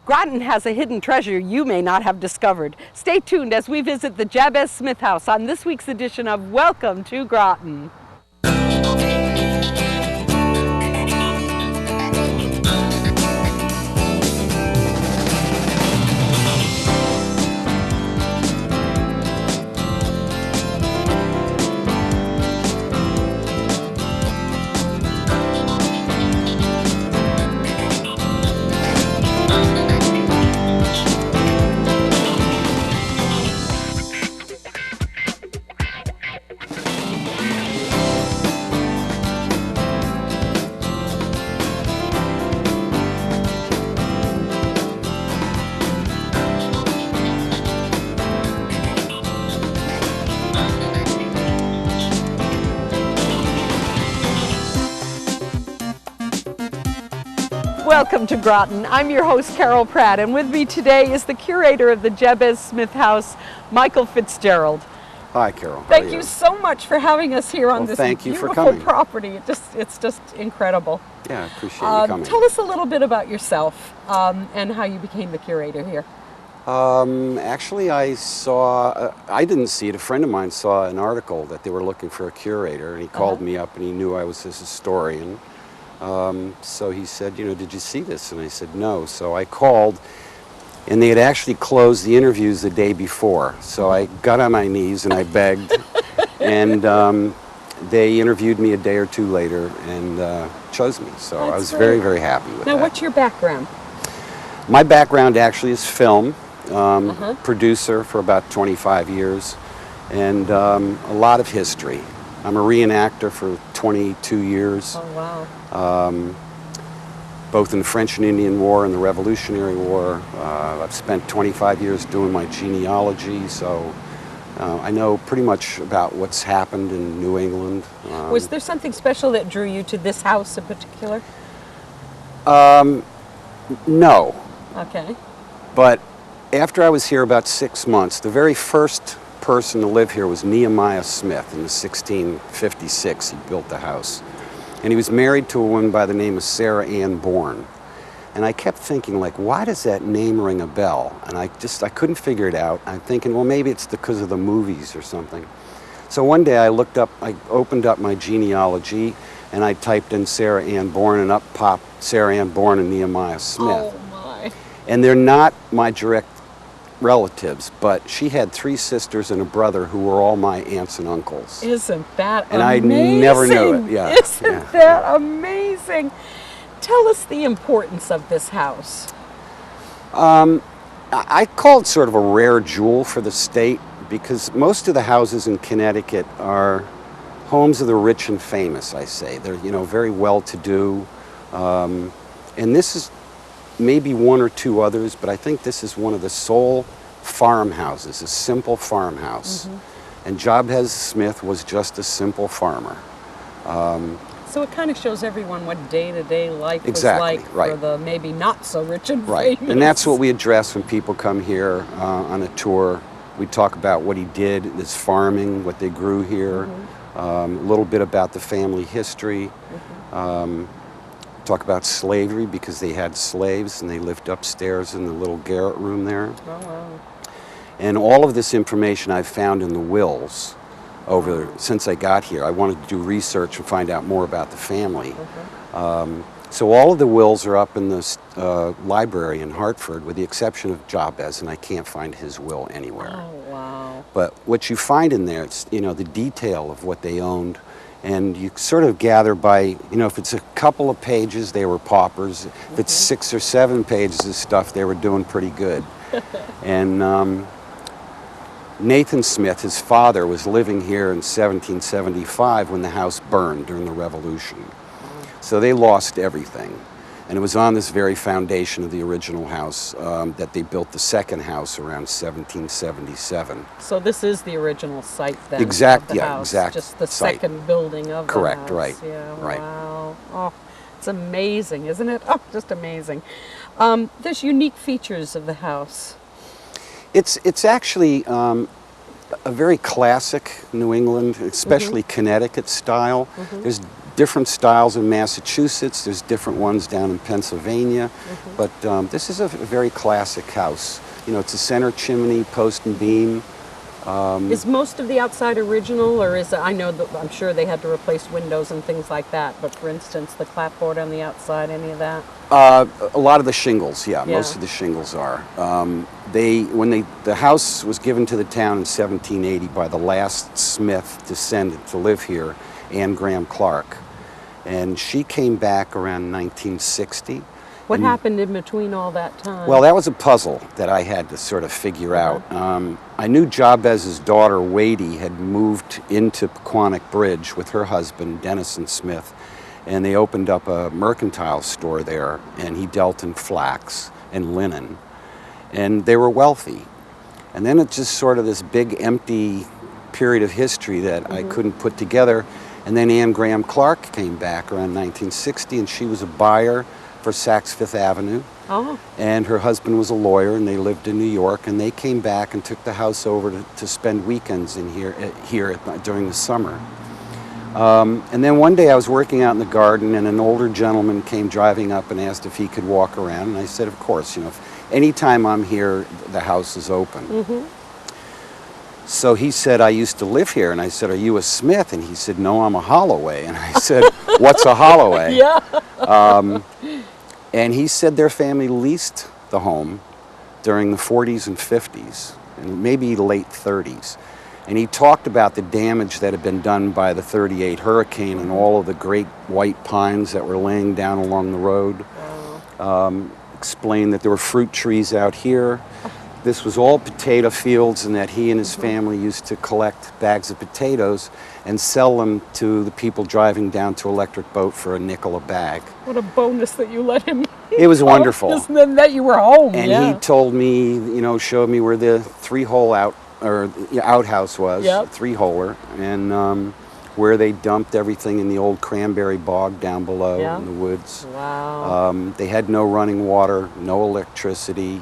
Groton has a hidden treasure you may not have discovered. Stay tuned as we visit the Jabez Smith House on this week's edition of Welcome to Groton. Welcome to Groton. I'm your host, Carol Pratt, and with me today is the curator of the Jabez Smith House, Michael Fitzgerald. Hi, Carol. Thank you so much for having us here on this beautiful property. It's just incredible. Yeah, I appreciate you coming. Tell us a little bit about yourself and how you became the curator here. Actually, I didn't see it. A friend of mine saw an article that they were looking for a curator, and he called me up and he knew I was his historian. So he said, did you see this? And I said, no. So I called, and they had actually closed the interviews the day before. So I got on my knees and I begged, and they interviewed me a day or two later and chose me. So I was very, very happy with that. Now, what's your background? My background actually is film, producer for about 25 years, and a lot of history. I'm a reenactor for 22 years. Oh, wow. Both in the French and Indian War and the Revolutionary War. I've spent 25 years doing my genealogy, so I know pretty much about what's happened in New England. Was there something special that drew you to this house in particular? No. Okay. But after I was here about 6 months, the very first person to live here was Nehemiah Smith in 1656. He built the house. And he was married to a woman by the name of Sarah Ann Bourne. And I kept thinking, why does that name ring a bell? And I couldn't figure it out. I'm thinking, well, maybe it's because of the movies or something. So one day I opened up my genealogy and I typed in Sarah Ann Bourne, and up popped Sarah Ann Bourne and Nehemiah Smith. Oh my. And they're not my direct relatives, but she had 3 sisters and a brother who were all my aunts and uncles. Isn't that and amazing? And I never knew it. Yeah. Isn't that amazing? Tell us the importance of this house. I call it sort of a rare jewel for the state, because most of the houses in Connecticut are homes of the rich and famous, I say. They're, very well-to-do. And this is maybe 1 or 2 others, but I think this is one of the sole farmhouses, a simple farmhouse. And Jabez Smith was just a simple farmer. So it kind of shows everyone what day-to-day life was like for the maybe not so rich and famous. famous. And that's what we address when people come here on a tour. We talk about what he did, his farming, what they grew here, a little bit about the family history. Talk about slavery, because they had slaves and they lived upstairs in the little garret room there. Oh, wow. And all of this information I've found in the wills since I got here. I wanted to do research and find out more about the family. So all of the wills are up in the library in Hartford, with the exception of Jabez, and I can't find his will anywhere. Oh, wow. But what you find in there, it's, the detail of what they owned. And you sort of gather by, if it's a couple of pages, they were paupers. If it's 6 or 7 pages of stuff, they were doing pretty good. And Nathan Smith, his father, was living here in 1775 when the house burned during the Revolution. So they lost everything. And it was on this very foundation of the original house that they built the second house around 1777. So this is the original site then? Exact, of the house, exact just the site. Second building of Correct, the house. right, Yeah, right. Wow. Oh, it's amazing, isn't it? Oh, just amazing. There's unique features of the house. It's actually a very classic New England, especially Connecticut style. There's different styles in Massachusetts. There's different ones down in Pennsylvania. But this is a very classic house. You know, it's a center chimney, post and beam. Is most of the outside original, or is it, I know that I'm sure they had to replace windows and things like that, but for instance, the clapboard on the outside, any of that? A lot of the shingles, yeah, most of the shingles are. The house was given to the town in 1780 by the last Smith descendant to live here, Anne Graham Clark. And she came back around 1960. What happened in between all that time? Well, that was a puzzle that I had to sort of figure out. I knew Jabez's daughter, Wadey, had moved into Pequannock Bridge with her husband, Dennison Smith, and they opened up a mercantile store there, and he dealt in flax and linen, and they were wealthy. And then it's just sort of this big empty period of history that I couldn't put together. And then Anne Graham Clark came back around 1960, and she was a buyer for Saks Fifth Avenue. Oh. And her husband was a lawyer, and they lived in New York, and they came back and took the house over to spend weekends in here during the summer. And then one day I was working out in the garden, and an older gentleman came driving up and asked if he could walk around, and I said, of course, you know, anytime I'm here, the house is open. So he said, I used to live here, and I said, are you a Smith? And he said, no, I'm a Holloway. And I said, what's a Holloway? And he said their family leased the home during the 40s and 50s, and maybe late 30s. And he talked about the damage that had been done by the 38 hurricane and all of the great white pines that were laying down along the road. Explained that there were fruit trees out here. This was all potato fields, and that he and his family used to collect bags of potatoes and sell them to the people driving down to Electric Boat for a nickel a bag. What a bonus that you let him. It was wonderful. Just that you were home. And he told me, you know, showed me where the three-hole outhouse was, three-holer, and where they dumped everything in the old cranberry bog down below in the woods. Wow. They had no running water, no electricity.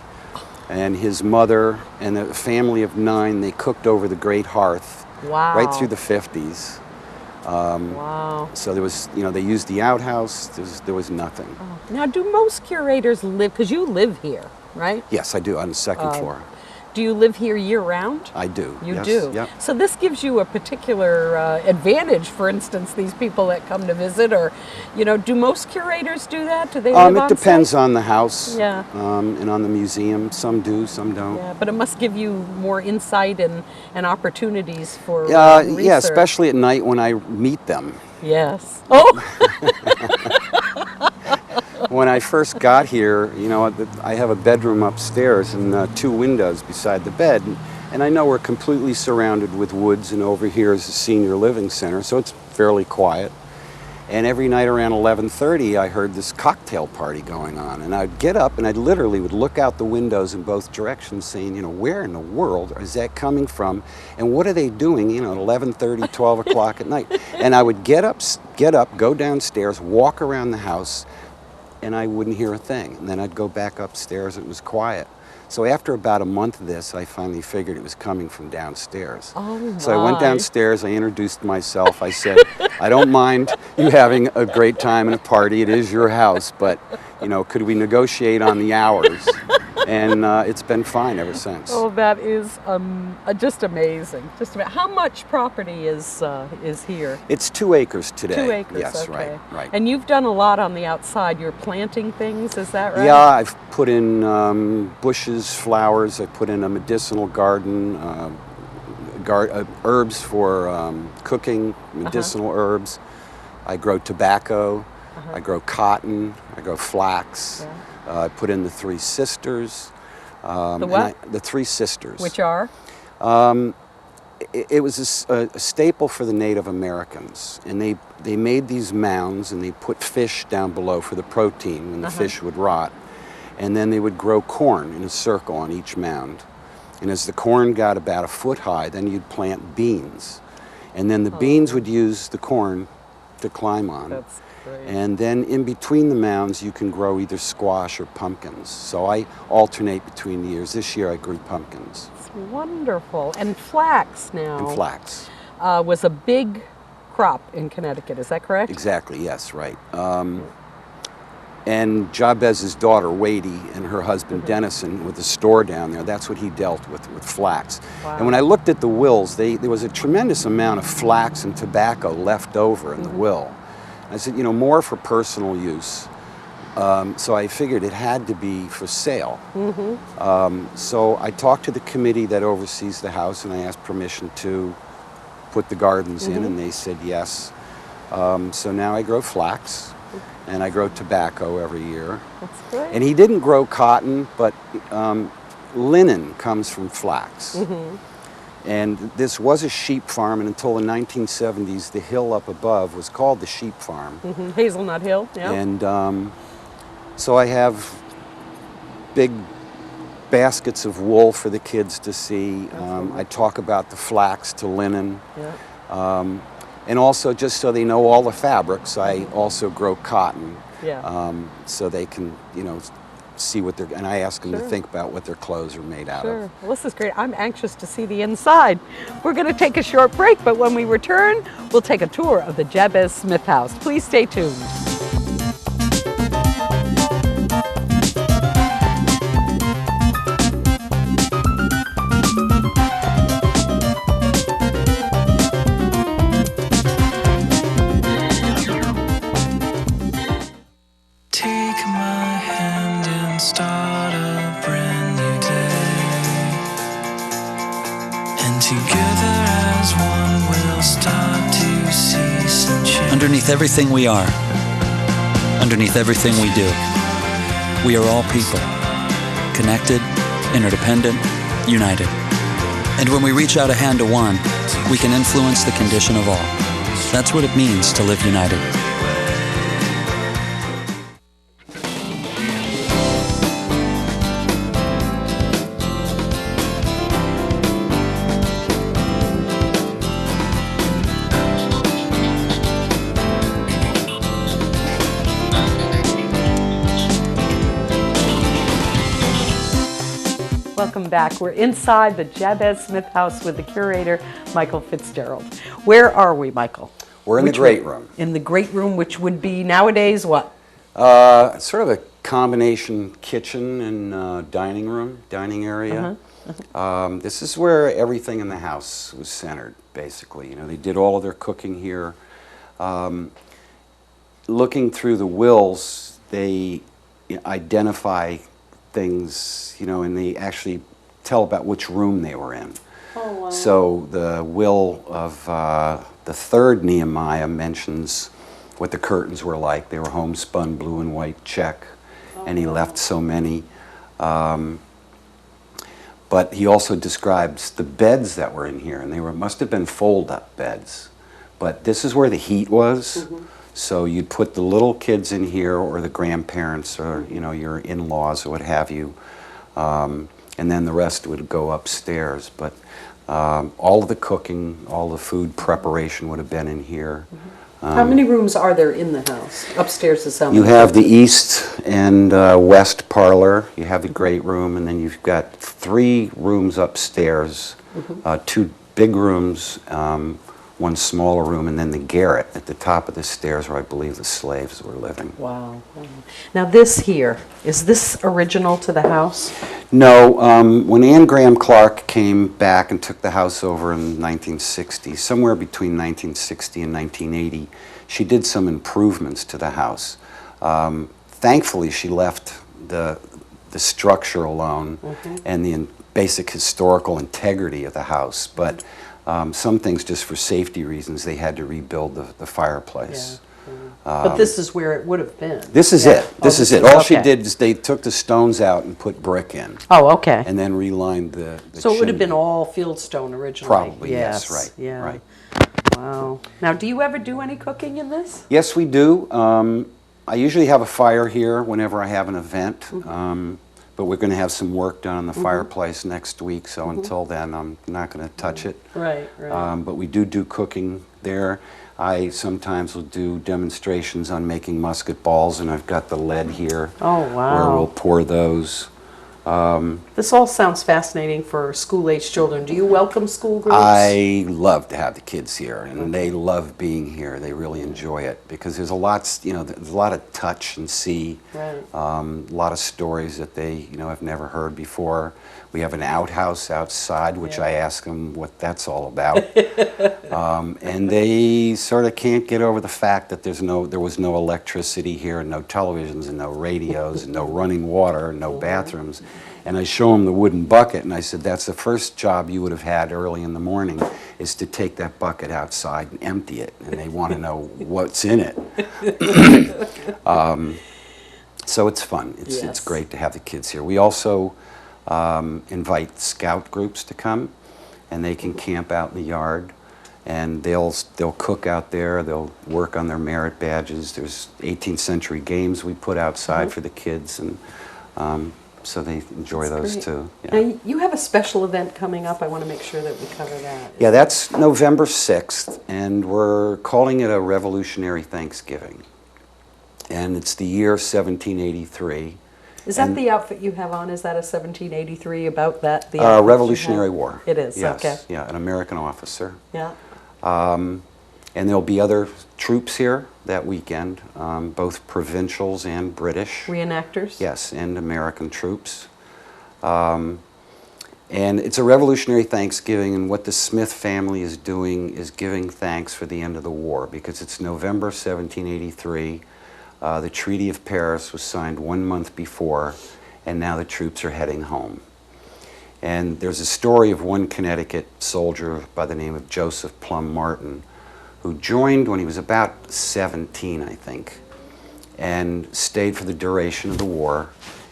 And his mother and a family of 9, they cooked over the great hearth right through the 50s. So there was, you know, they used the outhouse. There was nothing. Now, do most curators live, because you live here, right? Yes, I do, on the second floor. Do you live here year-round? I do. You do? Yep. So this gives you a particular advantage, for instance, these people that come to visit, or, you know, do most curators do that? Do they live on It depends site? on the house and on the museum. Some do, some don't. Yeah, but it must give you more insight and opportunities for research. Yeah, especially at night when I meet them. Yes. Oh! When I first got here, you know, I have a bedroom upstairs and 2 windows beside the bed, and I know we're completely surrounded with woods, and over here is a senior living center, so it's fairly quiet. And every night around 11:30, I heard this cocktail party going on, and I'd get up and I literally would look out the windows in both directions, saying, you know, where in the world is that coming from, and what are they doing, you know, at 11:30, 12 o'clock at night? And I would get up, go downstairs, walk around the house, and I wouldn't hear a thing. And then I'd go back upstairs, and it was quiet. So after about a month of this, I finally figured it was coming from downstairs. Oh, so I went downstairs, I introduced myself, I said, I don't mind you having a great time and a party, it is your house, but, you know, could we negotiate on the hours? And it's been fine ever since. Oh, that is just amazing. How much property is here? It's 2 acres today. 2 acres, yes, okay. Right. And you've done a lot on the outside. You're planting things, is that right? Yeah, I've put in bushes, flowers. I put in a medicinal garden, herbs for cooking, medicinal herbs. I grow tobacco. I grow cotton. I grow flax. I put in the 3 sisters. The what? The 3 sisters. Which are? It was a staple for the Native Americans, and they made these mounds, and they put fish down below for the protein when the fish would rot, and then they would grow corn in a circle on each mound. And as the corn got about a foot high, then you'd plant beans, and then the beans would use the corn to climb on. great. And then in between the mounds, you can grow either squash or pumpkins. So I alternate between the years. This year I grew pumpkins It's wonderful. And flax now and flax. Was a big crop in Connecticut. Is that correct? Exactly, yes, right. And Jabez's daughter, Wadey, and her husband, Dennison, with the store down there, that's what he dealt with flax. Wow. And when I looked at the wills, there was a tremendous amount of flax and tobacco left over in the will. I said, you know, more for personal use. So I figured it had to be for sale. So I talked to the committee that oversees the house, and I asked permission to put the gardens in, and they said yes. So now I grow flax, and I grow tobacco every year. That's great. And he didn't grow cotton, but linen comes from flax. And this was a sheep farm, and until the 1970s, the hill up above was called the sheep farm. Hazelnut Hill, yeah. And so I have big baskets of wool for the kids to see. I talk about the flax to linen. Yeah. And also, just so they know all the fabrics, I also grow cotton. Yeah. So they can, you know, see what they're, and I ask them to Sure. think about what their clothes are made out Sure. of. Well, this is great. I'm anxious to see the inside. We're going to take a short break, but when we return, we'll take a tour of the Jabez Smith house. Please stay tuned. Take my hand and start a brand new day. And together as one we'll start to see some change. Underneath everything we are, underneath everything we do, we are all people, connected, interdependent, united. And when we reach out a hand to one, we can influence the condition of all. That's what it means to live united. Welcome back. We're inside the Jabez Smith house with the curator, Michael Fitzgerald. Where are we, Michael? We're in the great room. In the great room, which would be nowadays what? Sort of a combination kitchen and dining area. This is where everything in the house was centered, basically. You know, they did all of their cooking here. Looking through the wills, they identify things, you know, and they actually tell about which room they were in. Oh, wow. So the will of the third Nehemiah mentions what the curtains were like. They were homespun blue and white check, and he left so many. But he also describes the beds that were in here, and they must have been fold-up beds. But this is where the heat was. So you'd put the little kids in here, or the grandparents, or you know, your in-laws, or what have you, and then the rest would go upstairs. But all of the cooking, all the food preparation would have been in here. How many rooms are there in the house? Upstairs is how many? You have the east and west parlor. You have the great room, and then you've got 3 rooms upstairs, 2 big rooms, 1 smaller room, and then the garret at the top of the stairs where I believe the slaves were living. Wow. Now this here, is this original to the house? No, when Anne Graham Clark came back and took the house over in 1960, somewhere between 1960 and 1980, she did some improvements to the house. Thankfully, she left the structure alone and the basic historical integrity of the house, but some things, just for safety reasons, they had to rebuild the fireplace. But this is where it would have been. This is it. This Oh, is it. All she did is they took the stones out and put brick in, Oh, okay. and then relined the So it would have been chimney. all fieldstone originally? Probably, yes, right, Yeah. right. Wow. Now, do you ever do any cooking in this? Yes, we do. I usually have a fire here whenever I have an event, but we're going to have some work done on the fireplace next week, so until then I'm not going to touch it. Right, right. But we do cooking there. I sometimes will do demonstrations on making musket balls, and I've got the lead here. Oh, Where wow. we'll pour those. This all sounds fascinating for school-age children. Do you welcome school groups? I love to have the kids here, and they love being here. They really enjoy it because there's a lot, there's a lot of touch and see. Right. A lot of stories that they, have never heard before. We have an outhouse outside, which I ask them what that's all about, and they sort of can't get over the fact that there was no electricity here, and no televisions, and no radios, and no running water, and no bathrooms. And I show them the wooden bucket, and I said, that's the first job you would have had early in the morning, is to take that bucket outside and empty it. And they want to know what's in it. So it's fun. It's great to have the kids here. We also invite scout groups to come, and they can camp out in the yard. And they'll cook out there. They'll work on their merit badges. There's 18th century games we put outside for the kids, and so they enjoy those too. Yeah. Now, you have a special event coming up. I want to make sure that we cover that. Yeah, that's November 6th, and we're calling it a Revolutionary Thanksgiving. And it's the year 1783. Is that the outfit you have on? Is that a 1783 about that? The Revolutionary War. It is, yes. okay. Yeah, an American officer. Yeah. And there'll be other troops here that weekend, both provincials and British. Reenactors? Yes, and American troops. And it's a Revolutionary Thanksgiving, and what the Smith family is doing is giving thanks for the end of the war, because it's November 1783. The Treaty of Paris was signed 1 month before, and now the troops are heading home. And there's a story of one Connecticut soldier by the name of Joseph Plum Martin, who joined when he was about 17, I think, and stayed for the duration of the war.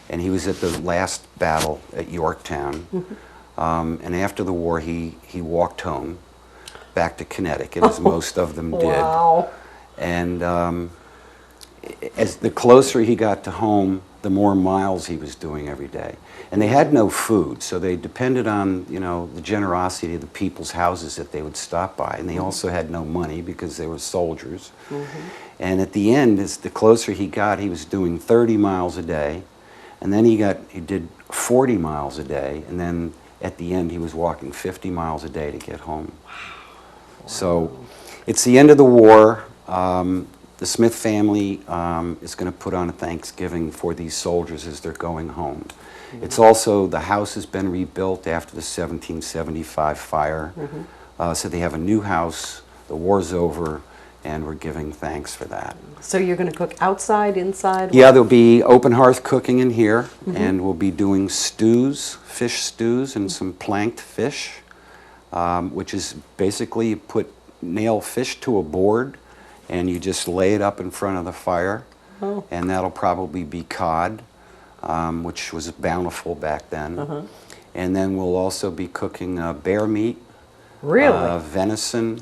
And he was at the last battle at Yorktown. And after the war, he walked home back to Connecticut, as most of them did. Wow. And as the closer he got to home, the more miles he was doing every day. And they had no food, so they depended on, the generosity of the people's houses that they would stop by. And they also had no money because they were soldiers. And at the end, as the closer he got, he was doing 30 miles a day. And then he did 40 miles a day. And then at the end, he was walking 50 miles a day to get home. Wow. So it's the end of the war. The Smith family is going to put on a Thanksgiving for these soldiers as they're going home. It's also, the house has been rebuilt after the 1775 fire. So they have a new house, the war's over, and we're giving thanks for that. So you're going to cook outside, inside? Yeah, there'll be open hearth cooking in here, and we'll be doing stews, fish stews, and some planked fish, which is basically you nail fish to a board, and you just lay it up in front of the fire, and that'll probably be cod, which was bountiful back then. And then we'll also be cooking bear meat, venison,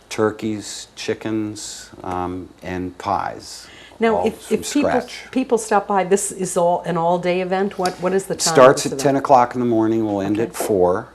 turkeys, chickens, and pies. Now, if people stop by, this is an all-day event. What is the time? Starts at 10 o'clock in the morning. We'll end at 4.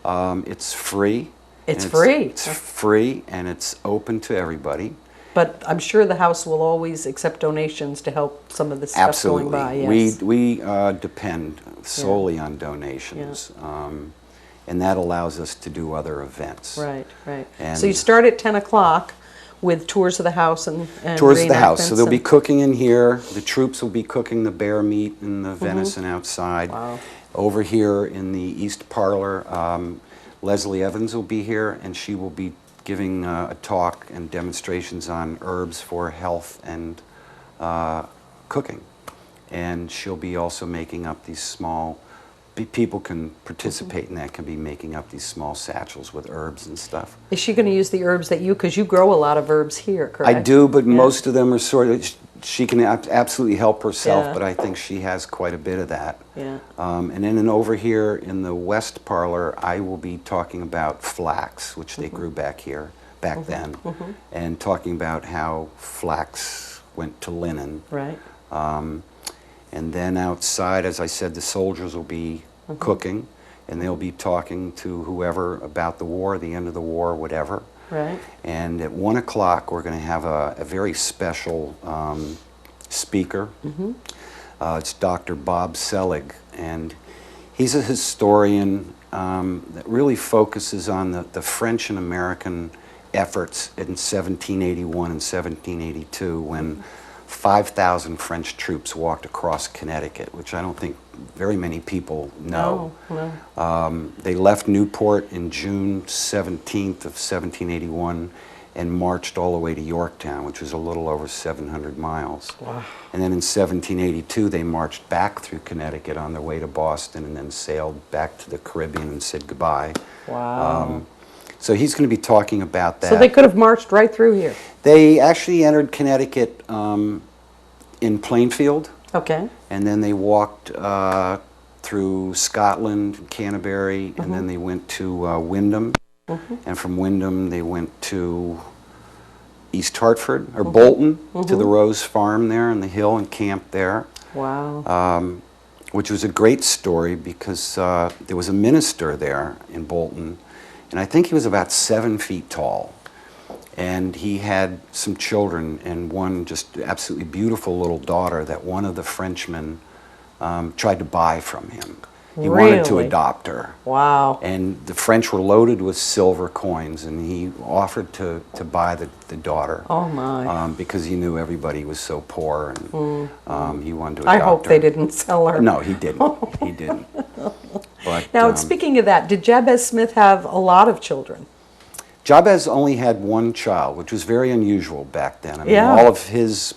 It's free. It's free. It's free, and it's open to everybody. But I'm sure the house will always accept donations to help some of this stuff going by. Yes. We depend solely on donations, and that allows us to do other events. Right, right. And so you start at 10 o'clock with tours of the house and tours of the house. So they'll be cooking in here. The troops will be cooking the bear meat and the venison outside. Wow. Over here in the East Parlor, Leslie Evans will be here, and she will be giving a talk and demonstrations on herbs for health and cooking. And she'll be also making up these small, people can participate in that, can be making up these small satchels with herbs and stuff. Is she going to use the herbs that because you grow a lot of herbs here, correct? I do, but most of them are sort of, she can absolutely help herself, but I think she has quite a bit of that. Yeah. And then over here in the West Parlor, I will be talking about flax, which they grew back here, back then, and talking about how flax went to linen. Right. And then outside, as I said, the soldiers will be cooking, and they'll be talking to whoever about the war, the end of the war, whatever. Right. And at 1 o'clock, we're going to have a very special speaker. It's Dr. Bob Selig, and he's a historian that really focuses on the French and American efforts in 1781 and 1782 when 5,000 French troops walked across Connecticut, which I don't think very many people know. No. They left Newport in June 17th of 1781 and marched all the way to Yorktown, which was a little over 700 miles. Wow. And then in 1782, they marched back through Connecticut on their way to Boston and then sailed back to the Caribbean and said goodbye. Wow. So he's going to be talking about that. So they could have marched right through here. They actually entered Connecticut in Plainfield, Okay. and then they walked through Scotland, Canterbury, and then they went to Wyndham. And from Wyndham, they went to East Hartford, or Bolton, to the Rose Farm there on the hill and camped there. Wow. Which was a great story because there was a minister there in Bolton, and I think he was about 7 feet tall. And he had some children and one just absolutely beautiful little daughter that one of the Frenchmen tried to buy from him. He wanted to Really? adopt her. Wow. And the French were loaded with silver coins, and he offered to buy the daughter. Oh my. Because he knew everybody was so poor, and he wanted to I adopt hope her. they didn't sell her. No, he didn't. He didn't. But, Now, speaking of that, did Jabez Smith have a lot of children? Jabez only had one child, which was very unusual back then. I mean, Yeah. all of his,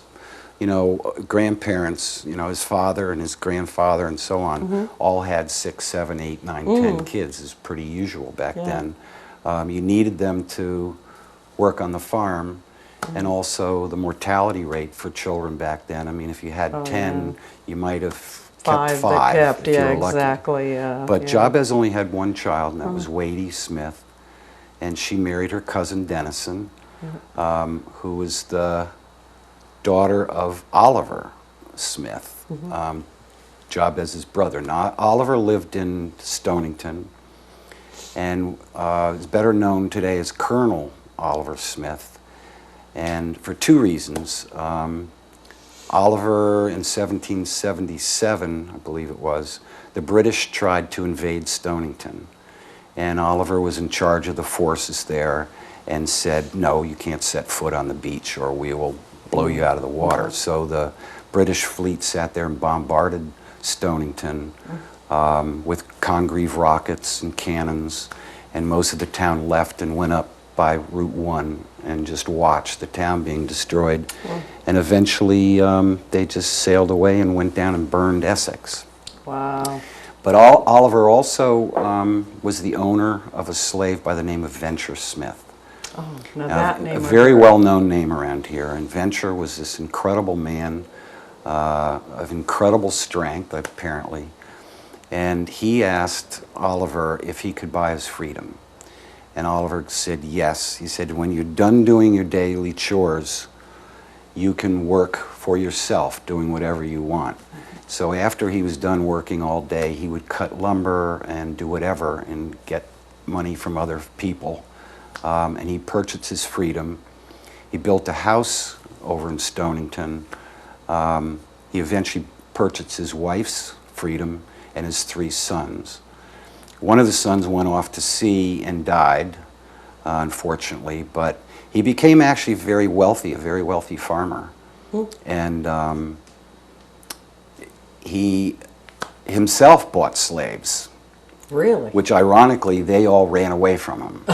grandparents, his father and his grandfather and so on, all had 6, 7, 8, 9, 10 kids. It's pretty usual back then. You needed them to work on the farm, and also the mortality rate for children back then. I mean, if you had 10, you might have kept 5. They kept, if you yeah, were lucky. exactly, yeah. But yeah. Jabez only had one child, and that was Wadey Smith. And she married her cousin Dennison, who was the daughter of Oliver Smith, Jabez's brother. Now, Oliver lived in Stonington and is better known today as Colonel Oliver Smith, and for 2 reasons. Oliver, in 1777, I believe it was, the British tried to invade Stonington. And Oliver was in charge of the forces there and said, no, you can't set foot on the beach or we will blow you out of the water. So the British fleet sat there and bombarded Stonington with Congreve rockets and cannons, and most of the town left and went up by Route 1 and just watched the town being destroyed. And eventually they just sailed away and went down and burned Essex. Wow. But Oliver also was the owner of a slave by the name of Venture Smith. Oh, now that name. A very well-known name around here. And Venture was this incredible man of incredible strength, apparently. And he asked Oliver if he could buy his freedom. And Oliver said yes. He said, when you're done doing your daily chores, you can work for yourself, doing whatever you want. So after he was done working all day, he would cut lumber and do whatever and get money from other people. And he purchased his freedom. He built a house over in Stonington. He eventually purchased his wife's freedom and his 3 sons. One of the sons went off to sea and died, unfortunately, but he became actually very wealthy, a very wealthy farmer. And he himself bought slaves. Really? Which ironically, they all ran away from him.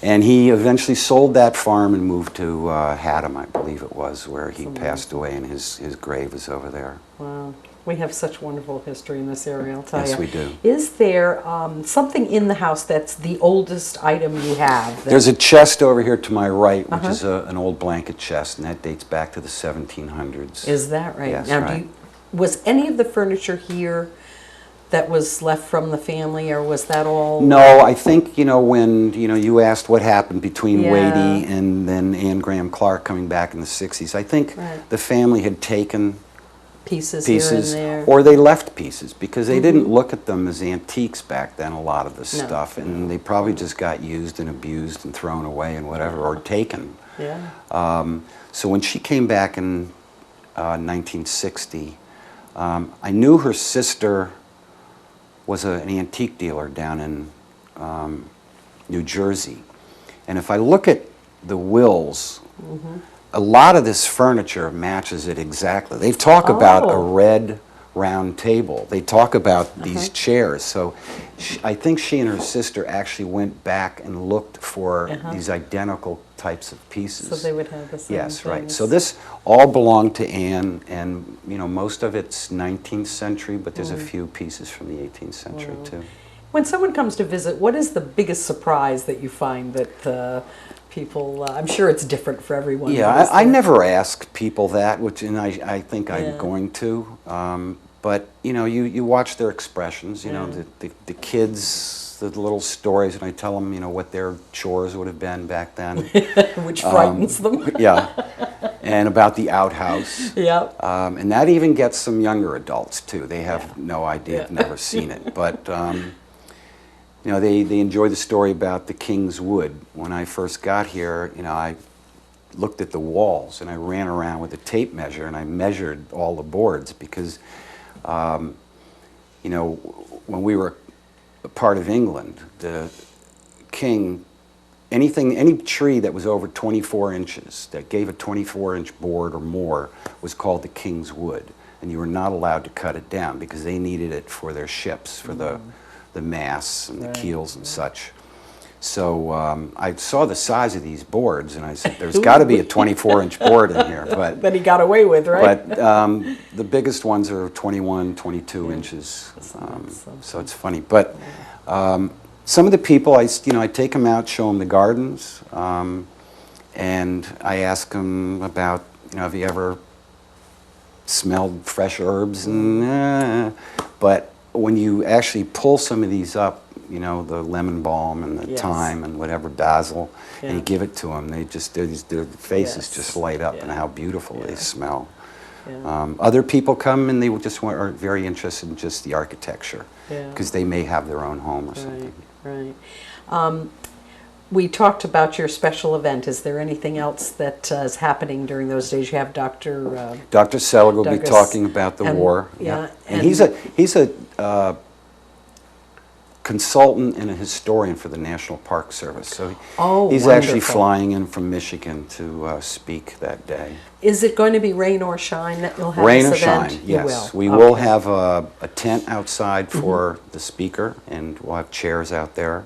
And he eventually sold that farm and moved to Haddam, I believe it was, where he passed away, and his grave is over there. Wow. We have such wonderful history in this area, I'll tell you. Yes, we do. Is there something in the house that's the oldest item you have? There's a chest over here to my right, which is an old blanket chest, and that dates back to the 1700s. Is that right? Yes, now, right. Was any of the furniture here that was left from the family, or was that all? No, I think, when, you asked what happened between Yeah. Wadey and then Anne Graham Clark coming back in the 60s, I think Right. the family had taken pieces here and pieces, there. or they left pieces because they didn't look at them as antiques back then, a lot of the stuff, and they probably just got used and abused and thrown away and whatever, or taken. Yeah. So when she came back in 1960, I knew her sister was an antique dealer down in New Jersey. And if I look at the wills, a lot of this furniture matches it exactly. They talk about a red round table. They talk about these chairs. So I think she and her sister actually went back and looked for these identical types of pieces. So they would have the same Yes, right. things. So this all belonged to Anne, and most of it's 19th century, but there's a few pieces from the 18th century too. When someone comes to visit, what is the biggest surprise that you find that people, I'm sure it's different for everyone. Yeah, I never ask people that, and I think I'm going to. But you watch their expressions. The kids, the little stories, and I tell them what their chores would have been back then. Which frightens them. Yeah, and about the outhouse. Yeah. And that even gets some younger adults too. They have no idea, have never seen it, but. They enjoy the story about the King's Wood. When I first got here, I looked at the walls and I ran around with a tape measure and I measured all the boards because, when we were a part of England, the king, any tree that was over 24 inches, that gave a 24-inch board or more, was called the King's Wood. And you were not allowed to cut it down because they needed it for their ships, for the masts and the keels and such. So I saw the size of these boards and I said, there's got to be a 24-inch board in here. But that he got away with, right? But the biggest ones are 21, 22 inches. So it's funny. But some of the people, I take them out, show them the gardens, and I ask them about, have you ever smelled fresh herbs? But when you actually pull some of these up, the lemon balm and the thyme and whatever, basil, and you give it to them, their faces just light up and how beautiful they smell. Yeah. Other people come and they are very interested in just the architecture because they may have their own home or something. Right. We talked about your special event. Is there anything else that is happening during those days? You have Dr. Dr. Selig will be talking about the war. Yeah, and he's a consultant and a historian for the National Park Service. So he's actually flying in from Michigan to speak that day. Is it going to be rain or shine that you'll have rain this event? Rain or shine, yes. We will will have a tent outside for the speaker, and we'll have chairs out there.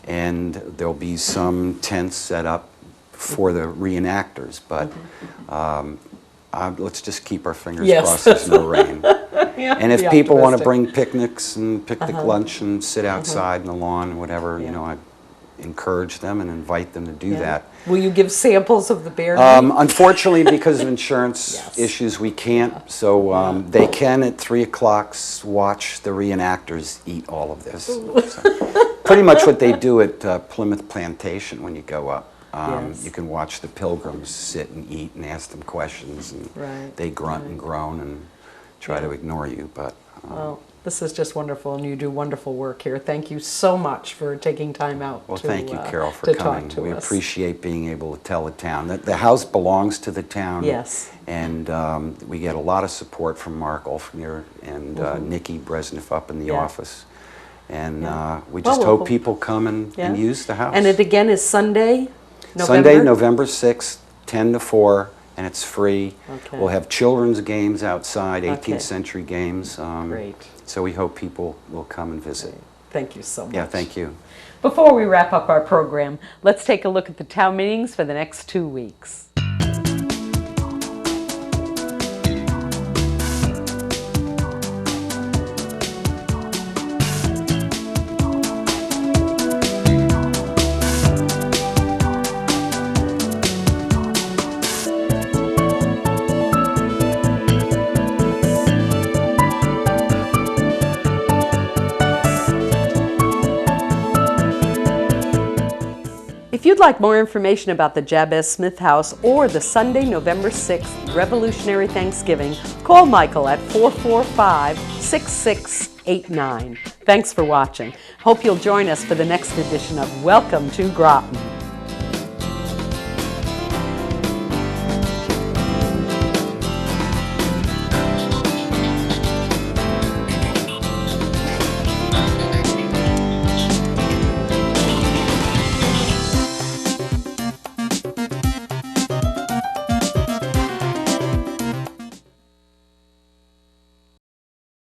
And there'll be some tents set up for the reenactors, but let's just keep our fingers crossed there's no rain. And if people want to bring picnics and picnic lunch and sit outside in the lawn and whatever, I encourage them and invite them to do that. Will you give samples of the bear meat? Unfortunately, because of insurance issues, we can't. So they can at 3 o'clock watch the reenactors eat all of this. So, pretty much what they do at Plymouth Plantation when you go up. You can watch the pilgrims sit and eat and ask them questions, and they grunt and groan and try to ignore you. But well, this is just wonderful, and you do wonderful work here. Thank you so much for taking time out. Well, thank you, Carol, for coming. We appreciate being able to tell the town. The house belongs to the town. Yes. And we get a lot of support from Mark Olfner and Nikki Bresniff up in the office. And we just hope people come and use the house. And it again is Sunday, Sunday, November 6th, 10 to 4, and it's free. Okay. We'll have children's games outside, 18th century games. Great. So we hope people will come and visit. Great. Thank you so much. Yeah, thank you. Before we wrap up our program, let's take a look at the town meetings for the next 2 weeks. If If you'd like more information about the Jabez Smith House or the Sunday, November 6th Revolutionary Thanksgiving, call Michael at 445-6689. Thanks for watching. Hope you'll join us for the next edition of Welcome to Groton.